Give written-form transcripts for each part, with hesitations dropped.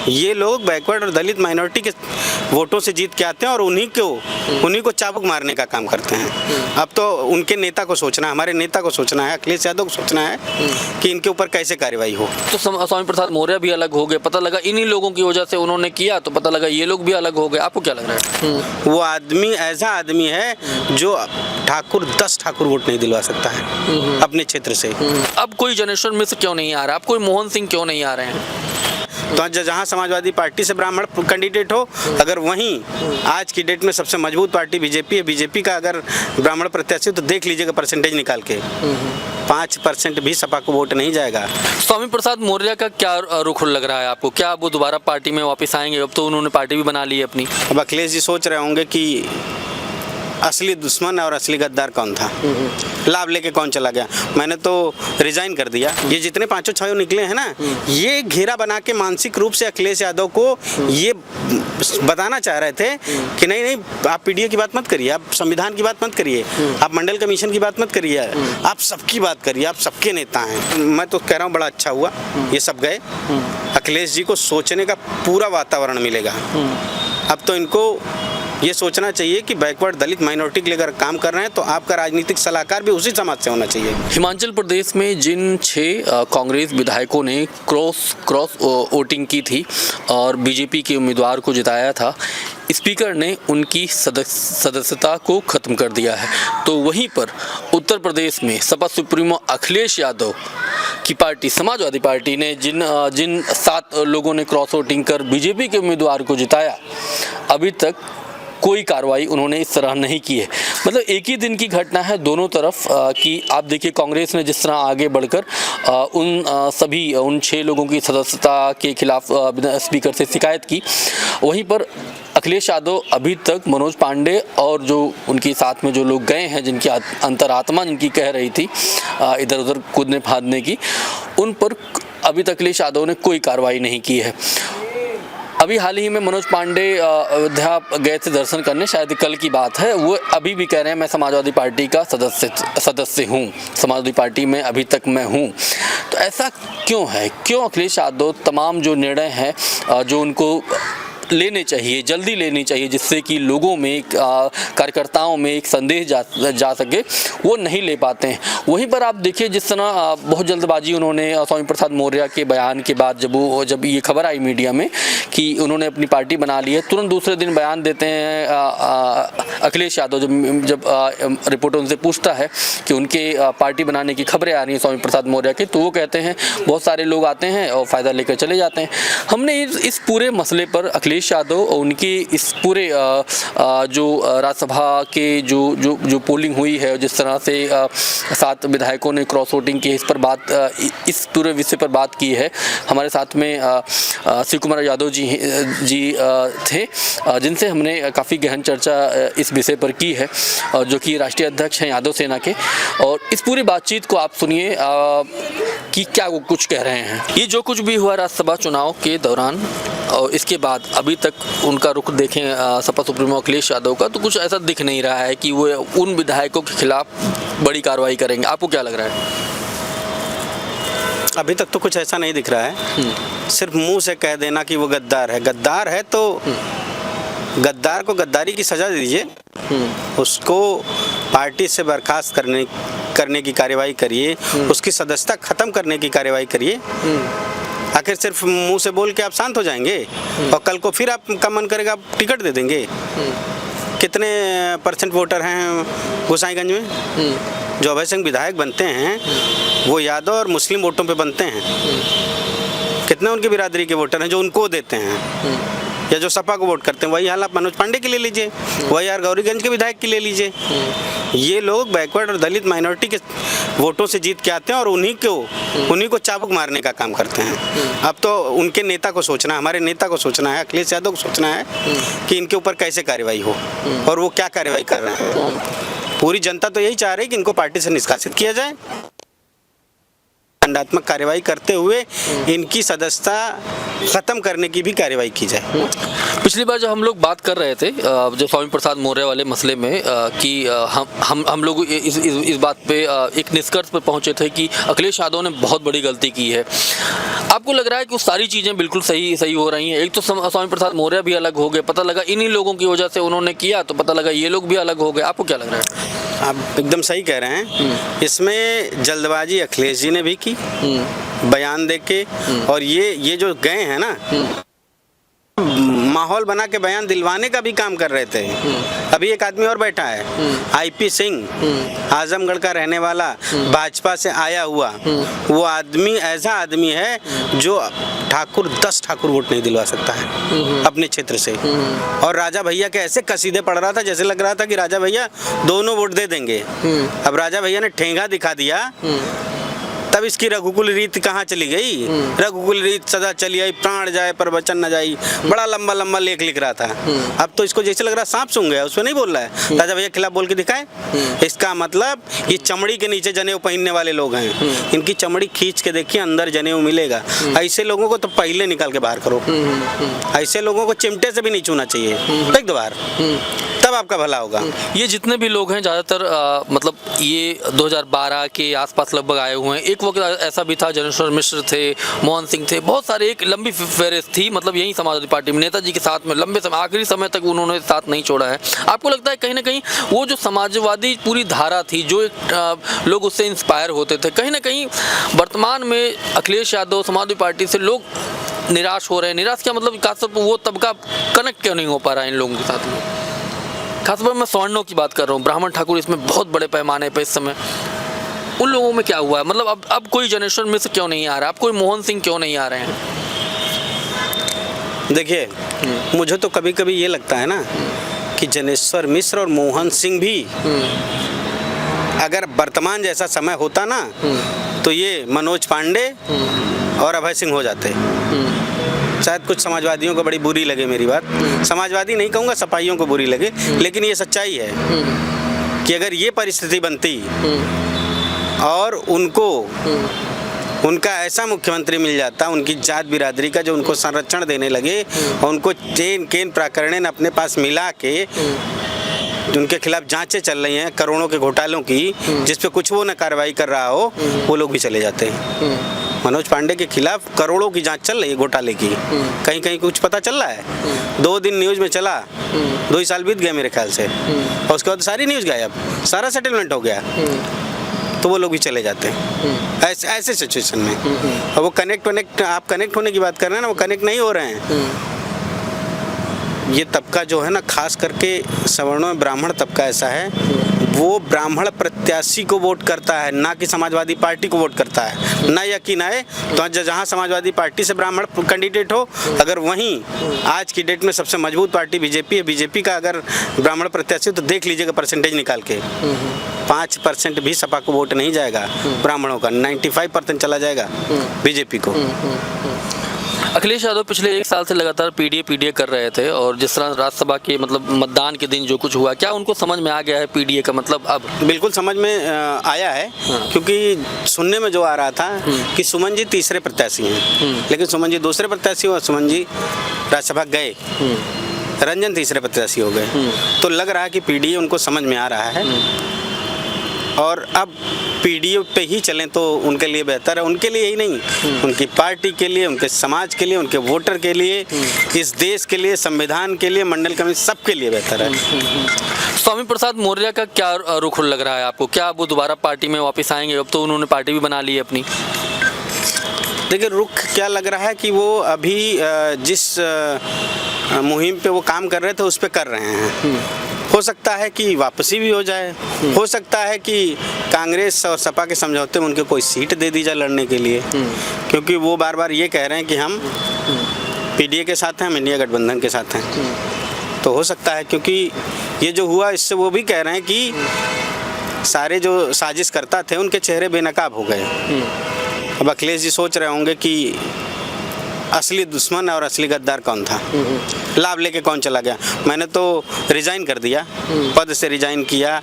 ये लोग बैकवर्ड और दलित माइनॉरिटी के वोटों से जीत के आते हैं और उन्हीं को चाबुक मारने का काम करते हैं। अब तो उनके नेता को सोचना है, हमारे नेता को सोचना है, अखिलेश यादव को सोचना है कि इनके ऊपर कैसे कार्रवाई हो। तो स्वामी प्रसाद मौर्य भी अलग हो गए, पता लगा इन्हीं लोगों की वजह से उन्होंने किया, तो पता लगा ये लोग भी अलग हो गए। आपको क्या लग रहा है? वो आदमी ऐसा आदमी है जो 10 ठाकुर वोट नहीं दिलवा सकता है अपने क्षेत्र से। अब कोई जनेश्वर मिश्र क्यों नहीं आ रहा? अब कोई मोहन सिंह क्यों नहीं आ रहे हैं? तो जहाँ समाजवादी पार्टी से ब्राह्मण कैंडिडेट हो, अगर वहीं आज की डेट में सबसे मजबूत पार्टी बीजेपी है, बीजेपी का अगर ब्राह्मण प्रत्याशी, तो देख लीजिएगा परसेंटेज निकाल के 5% भी सपा को वोट नहीं जाएगा। स्वामी प्रसाद मौर्य का क्या रुख लग रहा है आपको? क्या वो दोबारा पार्टी में वापस आएंगे? अब तो उन्होंने पार्टी भी बना ली है अपनी। अब अखिलेश जी सोच रहे होंगे कि असली दुश्मन और असली गद्दार कौन था, लाभ लेके कौन चला गया। मैंने तो रिजाइन कर दिया। ये जितने 5-6 निकले हैं ना, ये घेरा बना के मानसिक रूप से अखिलेश यादव को ये बताना चाह रहे थे कि नहीं नहीं, आप पीडीए की बात मत करिए, आप संविधान की बात मत करिए, आप मंडल कमीशन की बात मत करिए, आप सबकी बात करिए, आप सबके नेता हैं। मैं तो कह रहा हूँ बड़ा अच्छा हुआ ये सब गए। अखिलेश जी को सोचने का पूरा वातावरण मिलेगा। अब तो इनको ये सोचना चाहिए कि बैकवर्ड दलित माइनॉरिटी के लिए अगर काम कर रहे हैं तो आपका राजनीतिक सलाहकार भी उसी समाज से होना चाहिए। हिमाचल प्रदेश में जिन 6 कांग्रेस विधायकों ने क्रॉस वोटिंग की थी और बीजेपी के उम्मीदवार को जिताया था, स्पीकर ने उनकी सदस्यता को खत्म कर दिया है। तो वहीं पर उत्तर प्रदेश में सपा सुप्रीमो अखिलेश यादव की पार्टी समाजवादी पार्टी ने जिन 7 लोगों ने क्रॉस वोटिंग कर बीजेपी के उम्मीदवार को जिताया, अभी तक कोई कार्रवाई उन्होंने इस तरह नहीं की है। मतलब एक ही दिन की घटना है दोनों तरफ कि आप देखिए कांग्रेस ने जिस तरह आगे बढ़कर उन 6 लोगों की सदस्यता के खिलाफ स्पीकर से शिकायत की, वहीं पर अखिलेश यादव अभी तक मनोज पांडे और जो उनके साथ में जो लोग गए हैं, जिनकी अंतरात्मा जिनकी कह रही थी इधर उधर कूदने फादने की, उन पर अभी तक अखिलेश यादव ने कोई कार्रवाई नहीं की है। अभी हाल ही में मनोज पांडे अयोध्या गए थे दर्शन करने, शायद कल की बात है। वो अभी भी कह रहे हैं मैं समाजवादी पार्टी का सदस्य हूँ, समाजवादी पार्टी में अभी तक मैं हूँ। तो ऐसा क्यों है? क्यों अखिलेश यादव तमाम जो निर्णय हैं जो उनको लेने चाहिए, जल्दी लेनी चाहिए, जिससे कि लोगों में कार्यकर्ताओं में एक संदेश जा सके, वो नहीं ले पाते हैं। वहीं पर आप देखिए जिस तरह बहुत जल्दबाजी उन्होंने स्वामी प्रसाद मौर्य के बयान के बाद जब ये खबर आई मीडिया में कि उन्होंने अपनी पार्टी बना ली है, तुरंत दूसरे दिन बयान देते हैं अखिलेश यादव। जब रिपोर्टर उनसे पूछता है कि उनके पार्टी बनाने की खबरें आ रही हैं स्वामी प्रसाद मौर्य की, तो वो कहते हैं बहुत सारे लोग आते हैं और फ़ायदा लेकर चले जाते हैं। हमने इस पूरे मसले पर अखिलेश यादव और उनके इस पूरे जो राज्यसभा के जो पोलिंग हुई है, जिस तरह से 7 विधायकों ने क्रॉस वोटिंग की, इस पूरे विषय पर बात की है। हमारे साथ में शिव कुमार यादव जी थे, जिनसे हमने काफ़ी गहन चर्चा इस विषय पर की है, जो कि राष्ट्रीय अध्यक्ष हैं यादव सेना के। और इस पूरी बातचीत को आप सुनिए कि क्या वो कुछ कह रहे हैं। ये जो कुछ भी हुआ राज्यसभा चुनाव के दौरान और इसके बाद अभी तक उनका रुख देखें सपा सुप्रीमो अखिलेश यादव का, तो कुछ ऐसा दिख नहीं रहा है कि वो उन विधायकों के खिलाफ बड़ी कार्रवाई करेंगे। आपको क्या लग रहा है? अभी तक तो कुछ ऐसा नहीं दिख रहा है। सिर्फ मुंह से कह देना कि वो गद्दार है तो गद्दार को गद्दारी की सजा दीजिए, उसको पार्टी से बर्खास्त करने की कार्रवाई करिए, उसकी सदस्यता खत्म करने की कार्रवाई करिए। आखिर सिर्फ मुंह से बोल के आप शांत हो जाएंगे और कल को फिर आपका मन करेगा आप टिकट दे देंगे। कितने % वोटर हैं गोसाईगंज में? जो अभय सिंह विधायक बनते हैं वो यादव और मुस्लिम वोटों पे बनते हैं। कितने उनकी बिरादरी के वोटर हैं जो उनको देते हैं या जो सपा को वोट करते हैं? वही हाल आप मनोज पांडे के ले लीजिए, वही यार गौरीगंज के विधायक के ले लीजिए। ये लोग बैकवर्ड और दलित माइनॉरिटी के वोटों से जीत के आते हैं और उन्हीं को चाबुक मारने का काम करते हैं। अब तो उनके नेता को सोचना है, हमारे नेता को सोचना है, अखिलेश यादव को सोचना है कि इनके ऊपर कैसे कार्रवाई हो और वो क्या कार्रवाई कर रहे हैं। पूरी जनता तो यही चाह रही है कि इनको पार्टी से निष्कासित किया जाए। दंडात्मक कार्रवाई करते हुए इनकी सदस्यता खत्म करने की भी कार्रवाई की जाए। पिछली बार जब हम लोग बात कर रहे थे जो स्वामी प्रसाद मौर्य वाले मसले में कि हम लोग इस बात पे एक निष्कर्ष पर पहुंचे थे कि अखिलेश यादव ने बहुत बड़ी गलती की है। आपको लग रहा है कि वो सारी चीज़ें बिल्कुल सही हो रही हैं? एक तो स्वामी प्रसाद मौर्य भी अलग हो गए, पता लगा इन्हीं लोगों की वजह से उन्होंने किया, तो पता लगा ये लोग भी अलग हो गए। आपको क्या लग रहा है? आप एकदम सही कह रहे हैं। इसमें जल्दबाजी अखिलेश जी ने भी की बयान देके, और ये जो गए हैं ना, माहौल बना के बयान दिलवाने का भी काम कर रहे थे। अभी एक आदमी और बैठा है, आईपी सिंह, आजमगढ़ का रहने वाला, भाजपा से आया हुआ। वो आदमी ऐसा आदमी है जो 10 ठाकुर वोट नहीं दिलवा सकता है अपने क्षेत्र से। और राजा भैया के ऐसे कसीदे पड़ रहा था जैसे लग रहा था कि राजा भैया दोनों वोट दे देंगे। अब राजा भैया ने ठेंगा दिखा दिया, तब इसकी रघुकुल रीत कहाँ चली गई? रघुकुल रीत सदा चली आई, प्राण जाए पर वचन न जाई। बड़ा लंबा लेख लिख रहा था। अब तो इसको जैसे लग रहा सांप सूंघ गया, उसमें नहीं बोल रहा है। राजा भैया के खिलाफ बोल के दिखाए। इसका मतलब ये चमड़ी के नीचे जनेऊ पहनने वाले लोग हैं। इनकी चमड़ी खींच के देखिए, अंदर जनेऊ मिलेगा। ऐसे लोगों को तो पहले निकाल के बाहर करो। ऐसे लोगों को चिमटे से भी नहीं छूना चाहिए, फेंक दो बाहर, तब आपका भला होगा। ये जितने भी लोग हैं ज़्यादातर मतलब ये 2012 के आसपास लगभग आए हुए हैं। एक वक्त ऐसा भी था, जनेश्वर मिश्र थे, मोहन सिंह थे, बहुत सारे, एक लंबी फेहरिस्त थी। मतलब यही समाजवादी पार्टी में नेताजी के साथ में लंबे समय, आखिरी समय तक उन्होंने साथ नहीं छोड़ा है। आपको लगता है कहीं ना कहीं वो जो समाजवादी पूरी धारा थी, जो एक लोग उससे इंस्पायर होते थे, कहीं ना कहीं वर्तमान में अखिलेश यादव समाजवादी पार्टी से लोग निराश हो रहे हैं? निराश क्या मतलब, खासतौर पर वो तबका कनेक्ट क्यों नहीं हो पा रहा है इन लोगों के साथ में? खासतौर पर मैं सवर्णों की बात कर रहा हूँ, ब्राह्मण ठाकुर इसमें बहुत बड़े पैमाने पर इस समय। उन लोगों में क्या हुआ है? मतलब अब कोई जनेश्वर मिश्र क्यों नहीं आ रहा? अब कोई मोहन सिंह क्यों नहीं आ रहे हैं? देखिए, मुझे तो कभी कभी ये लगता है ना कि जनेश्वर मिश्र और मोहन सिंह भी अगर वर्तमान जैसा समय होता ना, तो ये मनोज पांडे और अभय सिंह हो जाते। शायद कुछ समाजवादियों को बड़ी बुरी लगे मेरी बात, समाजवादी नहीं कहूँगा, सपाइयों को बुरी लगे, लेकिन ये सच्चाई है कि अगर ये परिस्थिति बनती और उनको उनका ऐसा मुख्यमंत्री मिल जाता, उनकी जात बिरादरी का, जो उनको संरक्षण देने लगे और उनको चेन केन प्रकरण अपने पास मिला के उनके खिलाफ जांचें चल रही हैं करोड़ों के घोटालों की, जिस पे कुछ वो न कार्रवाई कर रहा हो, वो लोग भी चले जाते हैं। मनोज पांडे के खिलाफ करोड़ों की जांच चल रही है घोटाले की, कहीं कहीं कुछ पता चल रहा है। 2 दिन न्यूज़ में चला, 2 ही साल बीत गए मेरे ख्याल से, और उसके बाद सारी न्यूज़ गायब, सारा सेटलमेंट हो गया, तो वो लोग भी चले जाते हैं ऐसे सिचुएशन में। और वो आप कनेक्ट होने की बात कर रहे हैं ना, वो कनेक्ट नहीं हो रहे हैं। ये तबका जो है ना, खास करके सवर्णों में ब्राह्मण तबका ऐसा है, वो ब्राह्मण प्रत्याशी को वोट करता है, ना कि समाजवादी पार्टी को वोट करता है। ना यकीन आए तो जहाँ समाजवादी पार्टी से ब्राह्मण कैंडिडेट हो, अगर वहीं आज की डेट में सबसे मजबूत पार्टी बीजेपी है, बीजेपी का अगर ब्राह्मण प्रत्याशी, तो देख लीजिएगा परसेंटेज निकाल के, 5% भी सपा को वोट नहीं जाएगा ब्राह्मणों का, 95% चला जाएगा बीजेपी को। अखिलेश यादव पिछले 1 साल से लगातार पीडीए कर रहे थे, और जिस तरह राज्यसभा के मतलब मतदान के दिन जो कुछ हुआ, क्या उनको समझ में आ गया है पीडीए का मतलब? अब बिल्कुल समझ में आया है। क्योंकि सुनने में जो आ रहा था कि सुमन जी तीसरे प्रत्याशी हैं, लेकिन सुमन जी दूसरे प्रत्याशी और सुमन जी राज्यसभा गए, रंजन तीसरे प्रत्याशी हो गए। तो लग रहा है कि पीडीए उनको समझ में आ रहा है, और अब पीडीए पे ही चलें तो उनके लिए बेहतर है। उनके लिए ही नहीं, उनकी पार्टी के लिए, उनके समाज के लिए, उनके वोटर के लिए, इस देश के लिए, संविधान के लिए, मंडल कमेटी, सबके लिए बेहतर है। स्वामी प्रसाद मौर्य का क्या रुख लग रहा है आपको? क्या वो दोबारा पार्टी में वापस आएंगे? अब तो उन्होंने पार्टी भी बना ली है अपनी। देखिए, रुख क्या लग रहा है कि वो अभी जिस मुहिम पे वो काम कर रहे थे उस पे कर रहे हैं। हो सकता है कि वापसी भी हो जाए, हो सकता है कि कांग्रेस और सपा के समझौते में उनके कोई सीट दे दी जाए लड़ने के लिए, क्योंकि वो बार बार ये कह रहे हैं कि हम पीडीए के साथ हैं, हम इंडिया गठबंधन के साथ हैं। तो हो सकता है, क्योंकि ये जो हुआ इससे वो भी कह रहे हैं कि सारे जो साजिश करता थे उनके चेहरे बेनकाब हो गए। अब अखिलेश जी सोच रहे होंगे कि असली दुश्मन और असली गद्दार कौन था, लाभ लेके कौन चला गया। मैंने तो रिजाइन कर दिया, पद से रिजाइन किया,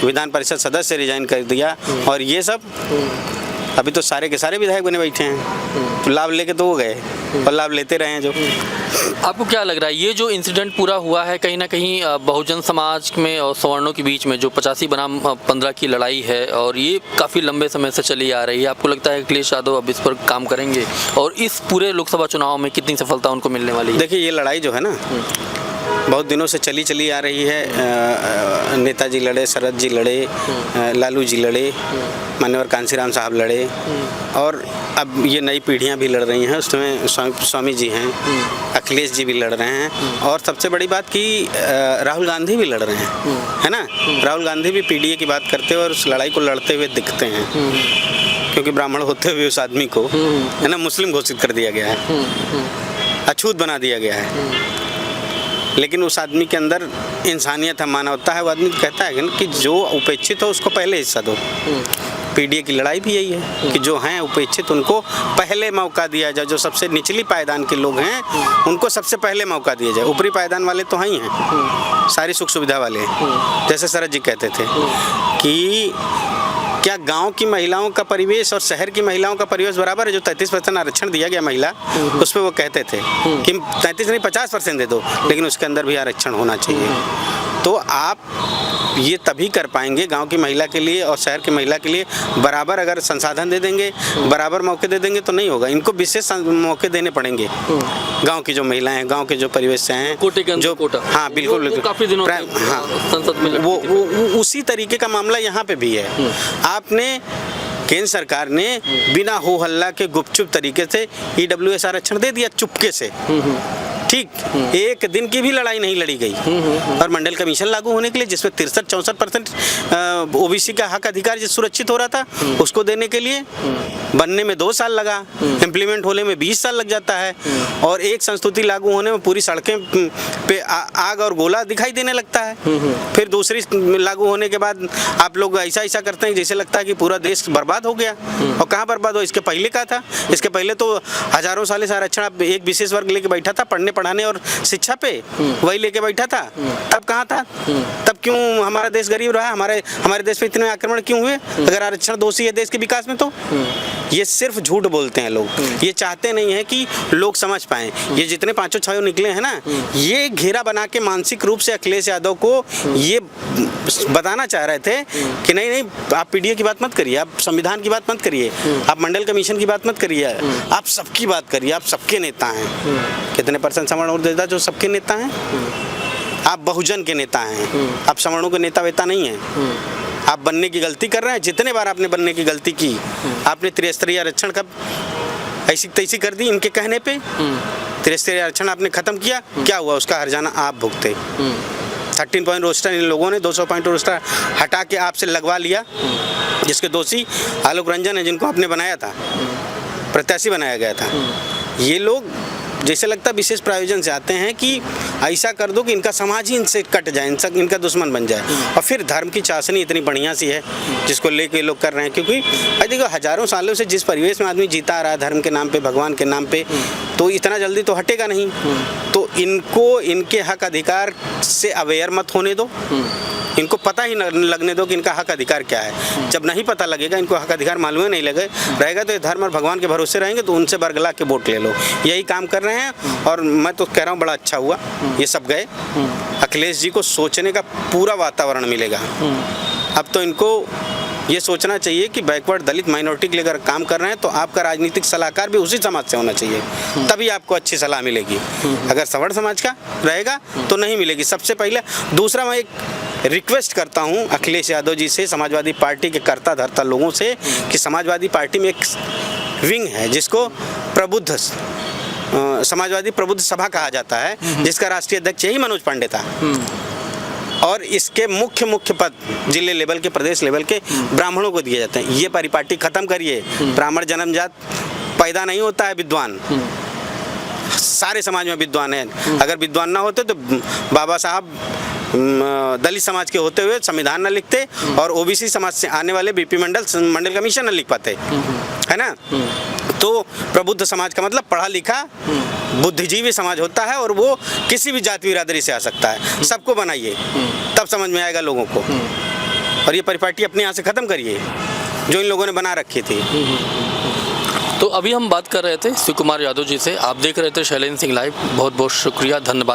विधान परिषद सदस्य से रिजाइन कर दिया, और ये सब अभी तो सारे के सारे विधायक बने बैठे हैं, तो लाभ लेके तो वो गए और लाभ लेते रहे हैं जो। आपको क्या लग रहा है ये जो इंसिडेंट पूरा हुआ है कहीं ना कहीं बहुजन समाज में और सवर्णों के बीच में जो 85 बनाम 15 की लड़ाई है और ये काफ़ी लंबे समय से चली आ रही है, आपको लगता है अखिलेश यादव अब इस पर काम करेंगे और इस पूरे लोकसभा चुनाव में कितनी सफलता उनको मिलने वाली है? देखिए, ये लड़ाई जो है ना बहुत दिनों से चली आ रही है। नेताजी लड़े, शरद जी लड़े, लालू जी लड़े, मान्यवर कांसीराम साहब लड़े और अब ये नई पीढ़ियां भी लड़ रही हैं, उसमें स्वामी जी हैं, अखिलेश जी भी लड़ रहे हैं और सबसे बड़ी बात कि राहुल गांधी भी लड़ रहे हैं, है ना। राहुल गांधी भी पीडीए की बात करते हुए और उस लड़ाई को लड़ते हुए दिखते हैं, क्योंकि ब्राह्मण होते हुए उस आदमी को, है ना, मुस्लिम घोषित कर दिया गया है, अछूत बना दिया गया है। लेकिन उस आदमी के अंदर इंसानियत है, मानवता है। वो आदमी कहता है कि जो उपेक्षित हो उसको पहले हिस्सा दो। पीडीए की लड़ाई भी यही है कि जो हैं उपेक्षित उनको पहले मौका दिया जाए। जो सबसे निचली पायदान के लोग हैं उनको सबसे पहले मौका दिया जाए। ऊपरी पायदान वाले तो हैं ही हैं, सारी सुख सुविधा वाले। जैसे शरद जी कहते थे कि क्या गांव की महिलाओं का परिवेश और शहर की महिलाओं का परिवेश बराबर है? जो 33% आरक्षण दिया गया महिला, उस पर वो कहते थे कि 33 नहीं 50% दे दो, लेकिन उसके अंदर भी आरक्षण होना चाहिए। तो आप ये तभी कर पाएंगे गांव की महिला के लिए और शहर की महिला के लिए बराबर। अगर संसाधन दे देंगे, बराबर मौके दे देंगे तो नहीं होगा। इनको विशेष मौके देने पड़ेंगे। गांव की जो महिलाएं हैं, गांव के जो परिवेश से हैं, जो कोटा, हाँ बिल्कुल, काफी दिनों हाँ संसद में वो उसी तरीके का मामला यहाँ पे भी है। आपने केंद्र सरकार ने बिना हो हल्ला के गुपचुप तरीके से EWS आरक्षण दे दिया, चुपके से, ठीक। एक दिन की भी लड़ाई नहीं लड़ी गई। और मंडल कमीशन लागू होने के लिए जिसमें 63-64% ओबीसी का हक अधिकार जो सुरक्षित हो रहा था, उसको देने के लिए बनने में 2 साल लगा, इम्प्लीमेंट होने में 20 साल लग जाता है और एक संस्तुति लागू होने में पूरी सड़कें पे आग और गोला दिखाई देने लगता है। फिर दूसरी लागू होने के बाद आप लोग ऐसा करते हैं जैसे लगता है कि पूरा देश बर्बाद हो गया। और कहाँ बर्बाद हो? इसके पहले का था। इसके पहले तो हजारों साल से आरक्षण आप एक विशेष वर्ग लेके बैठा था, पढ़ने पढ़ाने और शिक्षा पे वही लेके बैठा था। तब कहाँ था? तब क्यों हमारा देश गरीब रहा? हमारे देश पे इतने आक्रमण क्यों हुए? अगर आरक्षण दोषी है देश के विकास में तो ये सिर्फ झूठ बोलते हैं लोग। ये चाहते नहीं है कि लोग समझ पाएं। ये जितने 5-6 निकले हैं ना, ये घेरा बना के मानसिक रूप से अखिलेश यादव को ये बताना चाह रहे थे कि नहीं आप पीडीए की बात मत करिए, आप संविधान की बात मत करिए, आप मंडल कमीशन की बात मत करिए, आप सबकी बात करिए, आप सबके नेता हैं। कितने % सवर्ण और दलित जो सबके नेता हैं? आप बहुजन के नेता हैं, आप सवर्णों के नेता वेता नहीं हैं। आप बनने की गलती कर रहे हैं। जितने बार आपने बनने की गलती की, आपने त्रिस्तरीय आरक्षण कब ऐसी तैसी कर दी इनके कहने पे। त्रिस्तरीय आरक्षण आपने खत्म किया, क्या हुआ? उसका हर्जाना आप भुगते। 13 पॉइंट रोस्टर इन लोगों ने 200 पॉइंट रोस्टर हटा के आपसे लगवा लिया, जिसके दोषी आलोक रंजन है, जिनको आपने बनाया था, प्रत्याशी बनाया गया था। ये लोग जैसे लगता विशेष प्रायोजन से आते हैं कि ऐसा कर दो कि इनका समाज ही इनसे कट जाए, इनका दुश्मन बन जाए। और फिर धर्म की चाशनी इतनी बढ़िया सी है जिसको लेके लोग कर रहे हैं, क्योंकि देखो हजारों सालों से जिस परिवेश में आदमी जीता आ रहा है धर्म के नाम पे, भगवान के नाम पे, तो इतना जल्दी तो हटेगा नहीं। तो इनको इनके हक अधिकार से अवेयर मत होने दो, इनको पता ही लगने दो कि इनका हक अधिकार क्या है। जब नहीं पता लगेगा, इनको हक अधिकार मालूम ही नहीं रहेगा तो ये धर्म और भगवान के भरोसे रहेंगे, तो उनसे बरगला के वोट ले लो। यही काम कर रहे हैं और मैं तो कह रहा हूँ बड़ा अच्छा हुआ ये सब गए। अखिलेश जी को सोचने का पूरा वातावरण मिलेगा। अब तो इनको ये सोचना चाहिए कि बैकवर्ड दलित माइनॉरिटी के लिए अगर काम कर रहे हैं तो आपका राजनीतिक सलाहकार भी उसी समाज से होना चाहिए, तभी आपको अच्छी सलाह मिलेगी। अगर सवर्ण समाज का रहेगा तो नहीं मिलेगी, सबसे पहले। दूसरा, मैं एक रिक्वेस्ट करता हूं अखिलेश यादव जी से, समाजवादी पार्टी के कर्ता धर्ता लोगों से, कि समाजवादी पार्टी में एक विंग है जिसको प्रबुद्ध समाजवादी प्रबुद्ध सभा कहा जाता है, जिसका राष्ट्रीय अध्यक्ष यही मनोज पांडे था। और इसके मुख्य पद जिले लेवल के, प्रदेश लेवल के ब्राह्मणों को दिए जाते हैं। ये परिपाटी खत्म करिए। ब्राह्मण जन्मजात पैदा नहीं होता है विद्वान, सारे समाज में विद्वान हैं। अगर विद्वान ना होते तो बाबा साहब दलित समाज के होते हुए संविधान न लिखते और ओबीसी समाज से आने वाले बीपी मंडल कमीशन न लिख पाते, है ना। तो प्रबुद्ध समाज का मतलब पढ़ा लिखा बुद्धिजीवी समाज होता है और वो किसी भी जाति बिरादरी से आ सकता है। सबको बनाइए, तब समझ में आएगा लोगों को। और ये परिपाटी अपने यहाँ से खत्म करिए। जो इन लोगों ने बना रखी थी। तो अभी हम बात कर रहे थे शिव कुमार यादव जी से। आप देख रहे थे शैलेंद्र सिंह लाइव। बहुत बहुत शुक्रिया, धन्यवाद।